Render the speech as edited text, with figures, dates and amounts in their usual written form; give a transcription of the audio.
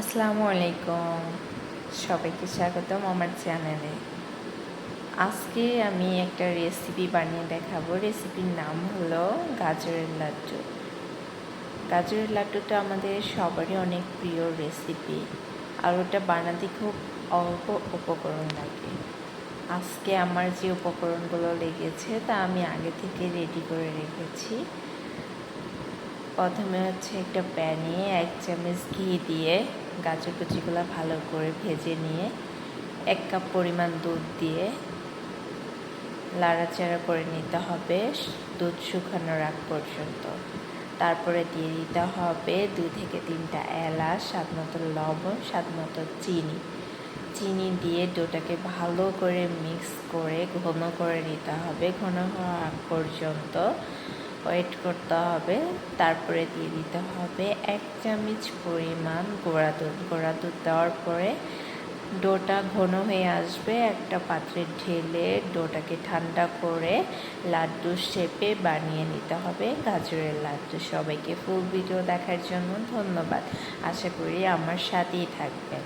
আসসালামু আলাইকুম, সবাইকে স্বাগতম আমার চ্যানেলে। আজকে আমি একটা রেসিপি বানিয়ে দেখাবো। রেসিপির নাম হলো গাজরের লাড্ডু। গাজরের লাড্ডুটা আমাদের সবারই অনেক প্রিয় রেসিপি, আর ওটা বানাতে খুব অল্প উপকরণ লাগে। আজকে আমার যে উপকরণগুলো লেগেছে তা আমি আগে থেকে রেডি করে রেখেছি। প্রথমে একটা প্যানে 1 চামচ ঘি দিয়ে গাজর কুচিগুলো ভালো করে ভেজে নিয়ে 1 কাপ পরিমাণ দুধ দিয়ে লাড়াচাড়া করে নিতে হবে দুধ শুকানোর আগ পর্যন্ত। তারপরে দিয়ে দিতে হবে 2 থেকে 3টা এলাচ, স্বাদ মতো লবণ, স্বাদ মতো চিনি দিয়ে ডোটাকে ভালো করে মিক্স করে ঘন করে নিতে হবে। ঘন হওয়ার আগ পর্যন্ত ওয়েট করতে হবে। তারপরে দিয়ে দিতে হবে 1 চামচ পরিমাণ গুঁড়া দুধ দেওয়ার পরে ডোটা ঘন হয়ে আসবে। একটা পাত্রে ঢেলে ডোটাকে ঠান্ডা করে লাড্ডু শেপে বানিয়ে নিতে হবে গাজরের লাড্ডু। সবাইকে ফুল ভিডিও দেখার জন্য ধন্যবাদ। আশা করি আমার সাথেই থাকবেন।